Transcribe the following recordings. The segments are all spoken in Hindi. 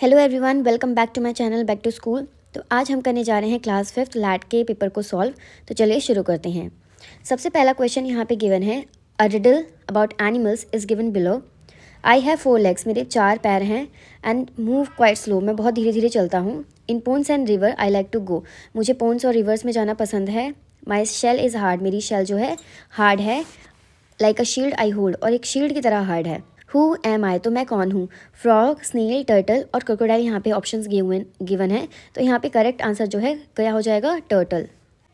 Hello everyone, welcome back to my channel back to school. तो आज हम करने जा रहे हैं क्लास 5th लैट के पेपर को सॉल्व। तो चलिए शुरू करते हैं। सबसे पहला क्वेश्चन यहाँ पे गिवन है, a riddle about animals is given below. I have 4 legs, मेरे 4 पैर हैं, एंड मूव क्वाइट स्लो, मैं बहुत धीरे धीरे चलता हूँ। In ponds and river I like to go, मुझे पोन्स और रिवर्स में जाना पसंद है। माई शेल इज़ हार्ड, मेरी शेल जो है हार्ड है। Like a shield I hold, और एक शील्ड की तरह हार्ड है। हु एम आई, तो मैं कौन हूँ। फ्रॉग, स्नेल, टर्टल और क्रोकोडाइल यहाँ पे ऑप्शंस गिवन है। तो यहाँ पे करेक्ट आंसर जो है क्या हो जाएगा, turtle.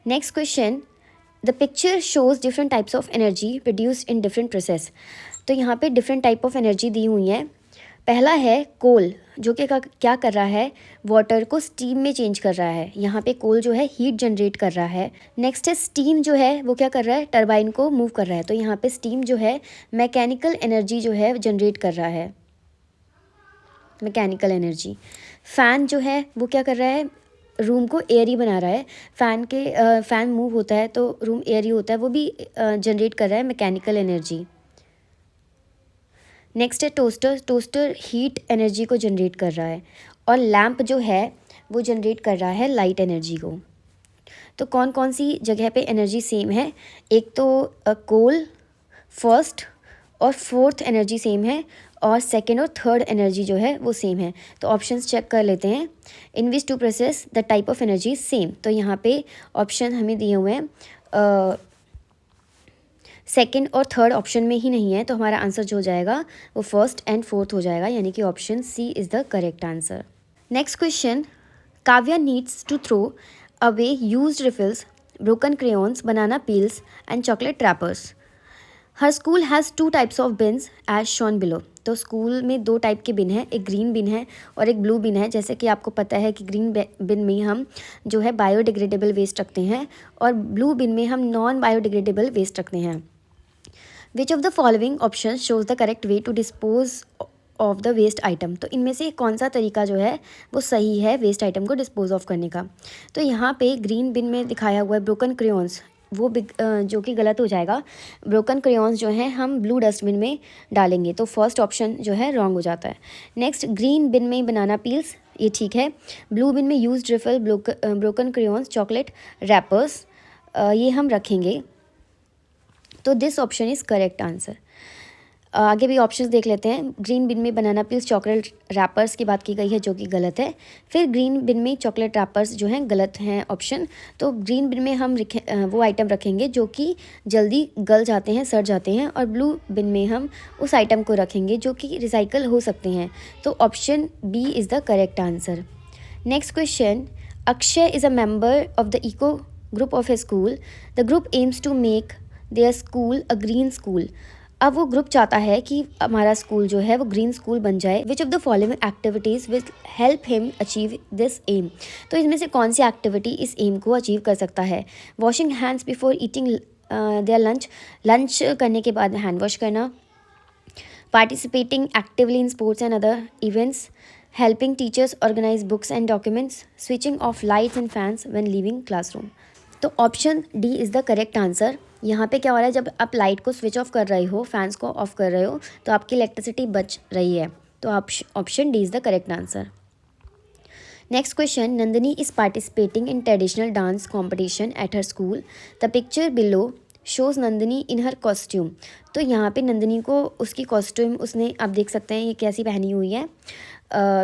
Next question, the picture shows different types of energy produced in different process. तो यहाँ पे डिफरेंट टाइप ऑफ एनर्जी दी हुई है। पहला है कोल, जो कि क्या कर रहा है, वाटर को स्टीम में चेंज कर रहा है। यहाँ पे कोल जो है हीट जनरेट कर रहा है। नेक्स्ट है स्टीम, जो है वो क्या कर रहा है, टरबाइन को मूव कर रहा है। तो यहाँ पे स्टीम जो है मैकेनिकल एनर्जी जो है जनरेट कर रहा है, मैकेनिकल एनर्जी। फ़ैन जो है वो क्या कर रहा है, रूम को एयरी बना रहा है। फ़ैन मूव होता है तो रूम एयरी होता है, वो भी जनरेट कर रहा है मैकेनिकल एनर्जी। नेक्स्ट है टोस्टर, टोस्टर हीट एनर्जी को जनरेट कर रहा है। और लैम्प जो है वो जनरेट कर रहा है लाइट एनर्जी को। तो कौन कौन सी जगह पे एनर्जी सेम है, एक तो कोल फर्स्ट और फोर्थ एनर्जी सेम है, और सेकेंड और थर्ड एनर्जी जो है वो सेम है। तो ऑप्शंस चेक कर लेते हैं। In which two process the type of energy same. तो यहाँ पे ऑप्शन हमें दिए हुए हैं, सेकेंड और थर्ड ऑप्शन में ही नहीं है, तो हमारा आंसर जो हो जाएगा वो फर्स्ट एंड फोर्थ हो जाएगा, यानी कि option C is the correct answer. Next question, Kavya needs to throw away used refills, broken crayons, banana peels and chocolate wrappers. Her school has 2 types of bins as shown below. तो स्कूल में 2 टाइप के बिन हैं, एक ग्रीन बिन है और एक ब्लू बिन है। जैसे कि आपको पता है कि ग्रीन बिन में हम जो है बायोडिग्रेडेबल वेस्ट रखते हैं, और ब्लू बिन में हम नॉन बायोडिग्रेडेबल वेस्ट रखते हैं। Which of the following option shows the correct way to dispose of the waste item. तो इनमें से कौन सा तरीका जो है वो सही है वेस्ट आइटम को डिस्पोज ऑफ करने का। तो यहाँ पे ग्रीन बिन में दिखाया हुआ है ब्रोकन क्रेयॉन्स, वो जो कि गलत हो जाएगा। ब्रोकन क्रेयॉन्स जो है हम ब्लू डस्टबिन में डालेंगे, तो फर्स्ट ऑप्शन जो है रॉन्ग हो जाता है। नेक्स्ट, ग्रीन बिन में बनाना पील्स, ये ठीक है। ब्लू बिन में used refill, broken crayons, chocolate rappers, ये हम रखेंगे। तो this option is correct answer. आगे भी ऑप्शंस देख लेते हैं। ग्रीन बिन में बनाना पील्स, चॉकलेट रैपर्स की बात की गई है, जो कि गलत है। फिर ग्रीन बिन में चॉकलेट रैपर्स जो हैं गलत हैं ऑप्शन। तो ग्रीन बिन में हम वो आइटम रखेंगे जो कि जल्दी गल जाते हैं, सड़ जाते हैं, और ब्लू बिन में हम उस आइटम को रखेंगे जो कि रिसाइकल हो सकते हैं। तो option B is the correct answer. Next question, Akshay is a member of the eco group of a school. The group aims to make their school a green school. अब वो ग्रुप चाहता है कि हमारा स्कूल जो है वो ग्रीन स्कूल बन जाए। Which of the following activities will help him achieve this aim. तो इसमें से कौन सी एक्टिविटी इस एम को अचीव कर सकता है। Washing hands before eating their lunch, lunch करने के बाद हैंड वॉश करना। Participating actively in sports and other events, helping teachers organise books and documents, switching off lights and fans when leaving classroom. तो option D is the correct answer. यहाँ पे क्या हो रहा है, जब आप लाइट को स्विच ऑफ कर रहे हो, फैंस को ऑफ कर रहे हो, तो आपकी इलेक्ट्रिसिटी बच रही है। तो option D is the correct answer. Next question, Nandini is participating in traditional dance competition at her school. The picture below shows Nandini in her costume. तो यहाँ पे नंदिनी को उसकी कॉस्ट्यूम उसने, आप देख सकते हैं ये कैसी पहनी हुई है।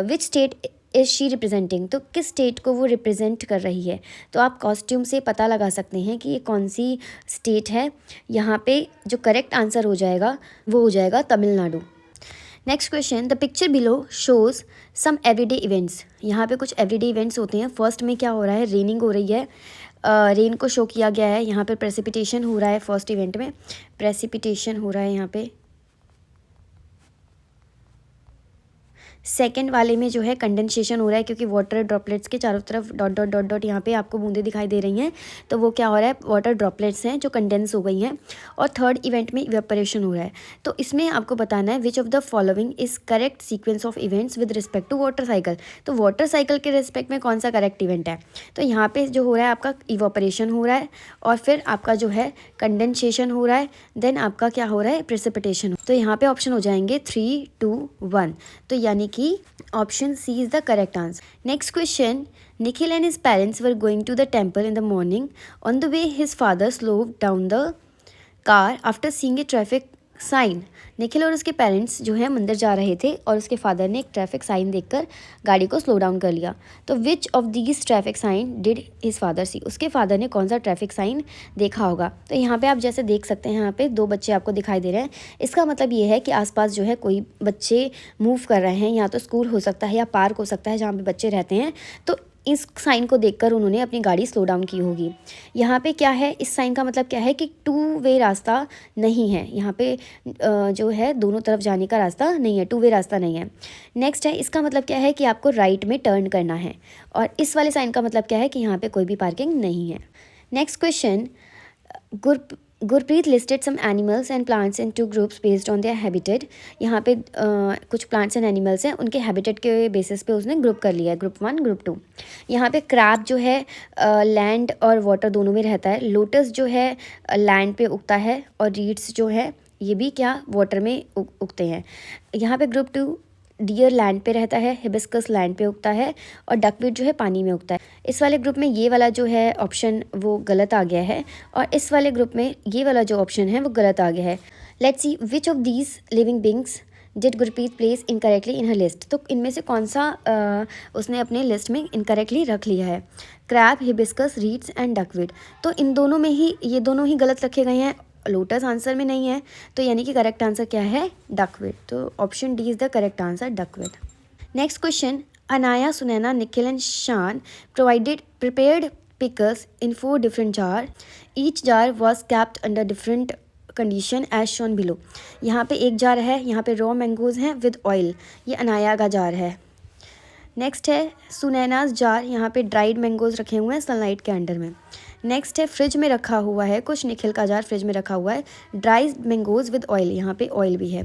Which state is she representing, तो किस स्टेट को वो रिप्रेजेंट कर रही है। तो आप कॉस्ट्यूम से पता लगा सकते हैं कि ये कौन सी स्टेट है। यहाँ पे जो करेक्ट आंसर हो जाएगा वो हो जाएगा Tamil Nadu. Next question, the picture below shows some everyday events. यहाँ पे कुछ एवरीडे इवेंट्स होते हैं। फर्स्ट में क्या हो रहा है, रेनिंग हो रही है, रेन को शो किया गया है। यहाँ पे प्रेसिपिटेशन हो रहा है, फर्स्ट इवेंट में प्रेसिपिटेशन हो रहा है यहाँ पे। सेकेंड वाले में जो है कंडेंसेशन हो रहा है, क्योंकि वाटर ड्रॉपलेट्स के चारों तरफ डॉट डॉट डॉट डॉट यहाँ पे आपको बूंदें दिखाई दे रही हैं। तो वो क्या हो रहा है, वाटर ड्रॉपलेट्स हैं जो कंडेंस हो गई हैं। और थर्ड इवेंट में इवेपोरेशन हो रहा है। तो इसमें आपको बताना है which of the following is correct sequence of events with respect to water cycle. तो वाटर साइकिल के रिस्पेक्ट में कौन सा करेक्ट इवेंट है। तो यहाँ पे जो हो रहा है आपका इवेपोरेशन हो रहा है, और फिर आपका जो है कंडेंसेशन हो रहा है, देन आपका क्या हो रहा है, प्रेसिपिटेशन। तो यहाँ पे ऑप्शन हो जाएंगे 3, 2, 1। तो यानी कि option C is the correct answer. Next question, Nikhil and his parents were going to the temple in the morning. On the way, his father slowed down the car after seeing a traffic sign. Nikhil और उसके पेरेंट्स जो है मंदिर जा रहे थे और उसके फादर ने एक ट्रैफिक साइन देखकर गाड़ी को स्लो डाउन कर लिया. तो which of these traffic sign did his father see, उसके फादर ने कौन सा ट्रैफिक साइन देखा होगा. तो यहाँ पे आप जैसे देख सकते हैं, यहाँ पे 2 बच्चे आपको दिखाई दे रहे हैं. इसका मतलब ये है कि आसपास जो है कोई बच्चे मूव कर रहे हैं, या तो स्कूल हो सकता है या पार्क हो सकता है जहाँ पे बच्चे रहते हैं. तो इस साइन को देखकर उन्होंने अपनी गाड़ी स्लो डाउन की होगी. यहाँ पे क्या है, इस साइन का मतलब क्या है कि 2 वे रास्ता नहीं है. यहाँ पे जो है दोनों तरफ जाने का रास्ता नहीं है, 2 वे रास्ता नहीं है. नेक्स्ट है, इसका मतलब क्या है कि आपको राइट में टर्न करना है. और इस वाले साइन का मतलब क्या है कि यहाँ पे कोई भी पार्किंग नहीं है. Next question, Gurpreet listed some animals and plants in 2 groups based on their habitat. यहाँ पे कुछ प्लांट्स एंड एनिमल्स हैं, उनके हैबिटेट के बेसिस पे उसने ग्रुप कर लिया है, ग्रुप 1 ग्रुप 2. यहाँ पे क्रैब जो है लैंड और वाटर दोनों में रहता है. लोटस जो है लैंड पे उगता है और रीड्स जो है ये भी क्या वाटर में उगते हैं. यहाँ पे ग्रुप 2 डियर लैंड पे रहता है, हिबिस्कस लैंड पे उगता है और डकवीट जो है पानी में उगता है. इस वाले ग्रुप में ये वाला जो है ऑप्शन वो गलत आ गया है और इस वाले ग्रुप में ये वाला जो ऑप्शन है वो गलत आ गया है. Let's see which of these living beings did Gurpreet place incorrectly in her list. तो इनमें से कौन सा उसने अपने लिस्ट में इनकरेक्टली रख लिया है. Crab, hibiscus, reeds and duckweed. तो इन दोनों में ही ये दोनों ही गलत रखे गए हैं. लोटस आंसर में नहीं है, तो यानी कि करेक्ट आंसर क्या है, डकवीट. तो option D is the correct answer, duckweed. Next question, Anaya, Sunaina, Nikhil and Shaan prepared pickles in 4 different jar. Each jar was kept under different condition as shown below. यहाँ पे एक जार है, यहाँ पे रॉ मैंगोज हैं विद ऑयल, ये अनाया का जार है. नेक्स्ट है सुनैनाज जार, यहाँ पे ड्राइड मैंगोज रखे हुए हैं सनलाइट के अंडर में. नेक्स्ट है फ्रिज में रखा हुआ है, कुछ निखिल का जार फ्रिज में रखा हुआ है, ड्राइड मैंगोज विद ऑयल, यहाँ पे ऑयल भी है.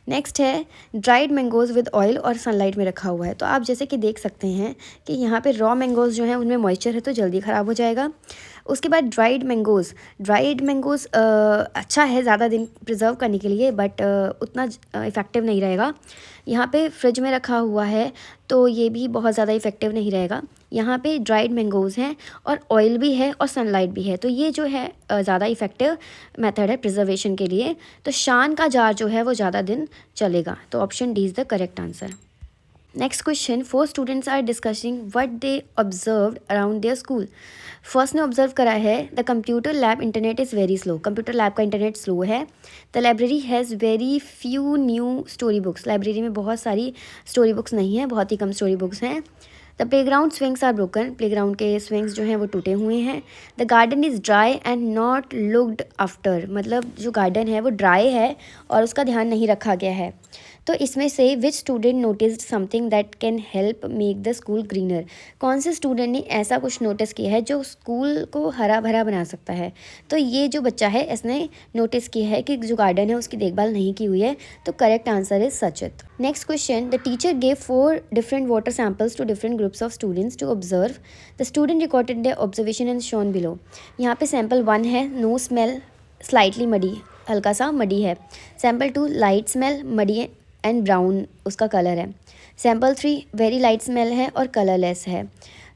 नेक्स्ट है ड्राइड मैंगोज विद ऑयल और सनलाइट में रखा हुआ है. तो आप जैसे कि देख सकते हैं कि यहाँ पे रॉ मैंगोज जो हैं उनमें मॉइस्चर है तो जल्दी ख़राब हो जाएगा. उसके बाद ड्राइड मैंगोज़ अच्छा है ज़्यादा दिन प्रिजर्व करने के लिए, बट उतना इफ़ेक्टिव नहीं रहेगा. यहाँ पे फ्रिज में रखा हुआ है तो ये भी बहुत ज़्यादा इफ़ेक्टिव नहीं रहेगा. यहाँ पे ड्राइड मैंगोज़ हैं और ऑयल भी है और सनलाइट भी है, तो ये जो है ज़्यादा इफ़ेक्टिव मेथड है प्रिजर्वेशन के लिए. तो शान का जार जो है वो ज़्यादा दिन चलेगा. तो option D is the correct answer. Next question, 4 students are discussing what they observed around their school. First ने ऑब्जर्व करा है the computer lab internet is very slow. Computer lab का इंटरनेट स्लो है. The library has very few new story books. Library में बहुत सारी स्टोरी बुक्स नहीं है, बहुत ही कम स्टोरी बुक्स हैं. The playground swings are broken. Playground के स्विंग्स जो हैं वो टूटे हुए हैं. The garden is dry and not looked after. मतलब जो गार्डन है वो ड्राई है और उसका ध्यान नहीं रखा गया है. तो इसमें से which student noticed something that can help make the school greener. कौन से स्टूडेंट ने ऐसा कुछ नोटिस किया है जो स्कूल को हरा भरा बना सकता है. तो ये जो बच्चा है इसने नोटिस किया है कि जो गार्डन है उसकी देखभाल नहीं की हुई है. तो correct answer is Sachit. Next question, the teacher gave 4 different water samples to different groups of students to observe. The student recorded the observation and shown below. यहाँ पे सैम्पल 1 है, नो स्मेल, स्लाइटली मडी, हल्का सा मडी है. Sample 2 light smell, muddy and brown उसका कलर है. सैम्पल 3 वेरी लाइट स्मेल है और कलरलेस है.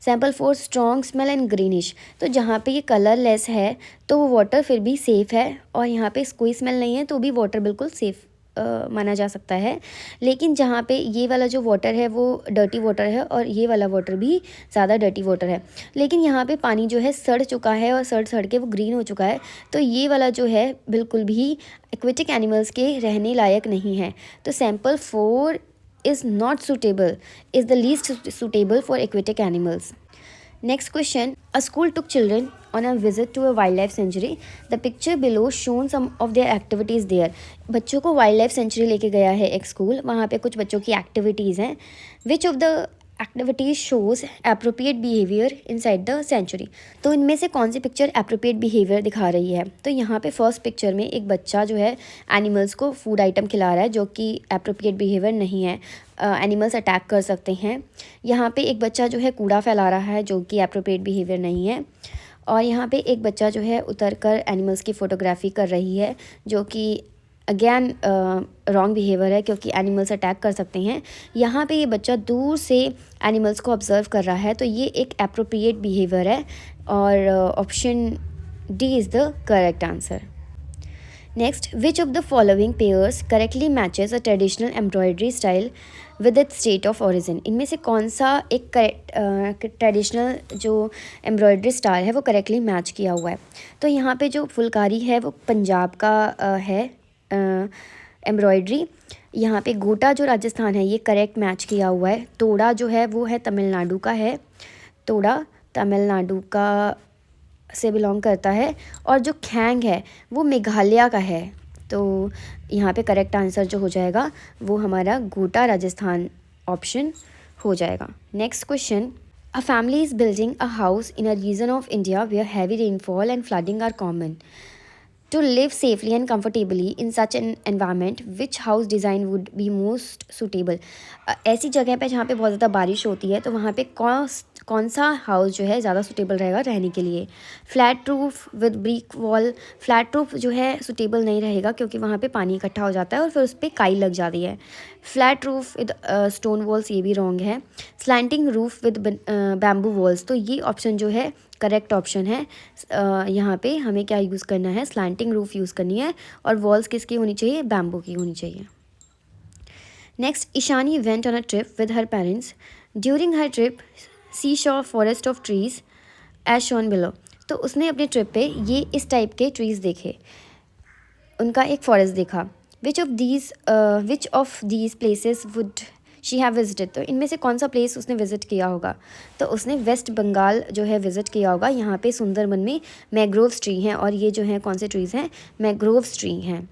Sample 4 strong smell and greenish. तो जहाँ पे ये कलरलेस है तो वो वाटर फिर भी सेफ़ है और यहाँ पे कोई स्मेल नहीं है तो भी वाटर बिल्कुल सेफ़ माना जा सकता है. लेकिन जहाँ पे ये वाला जो वाटर है वो डर्टी वाटर है और ये वाला वाटर भी ज़्यादा डर्टी वाटर है. लेकिन यहाँ पे पानी जो है सड़ चुका है और सड़ के वो ग्रीन हो चुका है. तो ये वाला जो है बिल्कुल भी एक्वेटिक एनिमल्स के रहने लायक नहीं है. तो sample 4 is not suitable, is the least suitable for aquatic animals. Next question, a school took children on a visit to a wildlife sanctuary. The picture below shown some of their activities there. बच्चों को वाइल्ड लाइफ सेंचुरी लेके गया है एक स्कूल, वहाँ पे कुछ बच्चों की एक्टिविटीज़ हैं. Which of the activities shows appropriate behavior inside the sanctuary. तो इनमें से कौन सी पिक्चर appropriate behavior दिखा रही है. तो यहाँ पे फर्स्ट पिक्चर में एक बच्चा जो है एनिमल्स को फूड आइटम खिला रहा है जो कि appropriate behavior नहीं है. एनिमल्स अटैक कर सकते हैं. यहाँ पे एक बच्चा जो है कूड़ा फैला रहा है जो कि appropriate behavior नहीं है. और यहाँ पे एक बच्चा जो है उतर कर एनिमल्स की फ़ोटोग्राफी कर रही है जो कि अगेन रॉन्ग बिहेवियर है क्योंकि एनिमल्स अटैक कर सकते हैं। यहाँ पे ये बच्चा दूर से एनिमल्स को ऑब्जर्व कर रहा है, तो ये एक अप्रोप्रिएट बिहेवियर है और option D is the correct answer. Next, which of the following pairs correctly matches a traditional embroidery style with its state of origin. इनमें से कौन सा एक ट्रेडिशनल जो एम्ब्रॉयडरी स्टाइल है वो करेक्टली मैच किया हुआ है। तो यहाँ पे जो फुलकारी है वो पंजाब का है एम्ब्रॉयडरी। यहाँ पे गोटा जो राजस्थान है ये करेक्ट मैच किया हुआ है। तोड़ा जो है वो है तमिलनाडु का है, तोड़ा तमिलनाडु का से बिलोंग करता है। और जो खैंग है वो मेघालय का है। तो यहाँ पे करेक्ट आंसर जो हो जाएगा वो हमारा गोटा राजस्थान ऑप्शन हो जाएगा। Next question, a family is building a house in a region of India where heavy rainfall and flooding are common. To live safely and comfortably in such an environment, which house design would be most suitable? ऐसी जगह पे जहाँ पे बहुत ज़्यादा बारिश होती है तो वहाँ पे कौन सा हाउस जो है ज़्यादा सुटेबल रहेगा रहने के लिए। Flat roof with brick wall, flat roof जो है सुटेबल नहीं रहेगा क्योंकि वहाँ पे पानी इकट्ठा हो जाता है और फिर उस पर काई लग जाती है। Flat roof with stone walls, ये भी रॉन्ग है। Slanting roof with bamboo walls, तो ये ऑप्शन जो है करेक्ट ऑप्शन है। यहाँ पे हमें क्या यूज़ करना है, स्लैंटिंग रूफ यूज़ करनी है और वॉल्स किसकी होनी चाहिए, बैम्बू की होनी चाहिए। Next, Ishani went on a trip with her parents. During her trip she saw forest of trees as shown below. तो उसने अपने ट्रिप पे ये इस टाइप के ट्रीज़ देखे, उनका एक फॉरेस्ट देखा। विच of these places would she have visited. तो इनमें से कौन सा प्लेस उसने विज़िट किया होगा। तो उसने वेस्ट बंगाल जो है विज़िट किया होगा। यहाँ पे सुंदरबन में मैग्रोव्स ट्री हैं और ये जो हैं कौन से ट्रीज़ हैं, मैग्रोव्स ट्री हैं।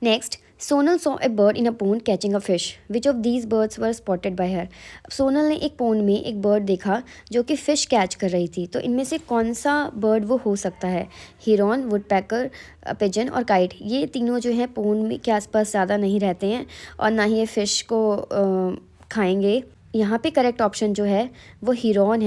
Next, Sonal saw a bird in a pond catching a fish. Which of these birds were spotted bye हर। सोनल ने एक पोंड में एक बर्ड देखा जो कि फ़िश कैच कर रही थी। तो इनमें से कौन सा बर्ड वो हो सकता है, हिरॉन, वुडपैकर, पिजन और काइट। ये तीनों जो हैं पोंड में के आसपास ज़्यादा नहीं रहते हैं और ना ही ये फ़िश को खाएंगे। यहाँ पे करेक्ट ऑप्शन जो है वो हिरॉन है।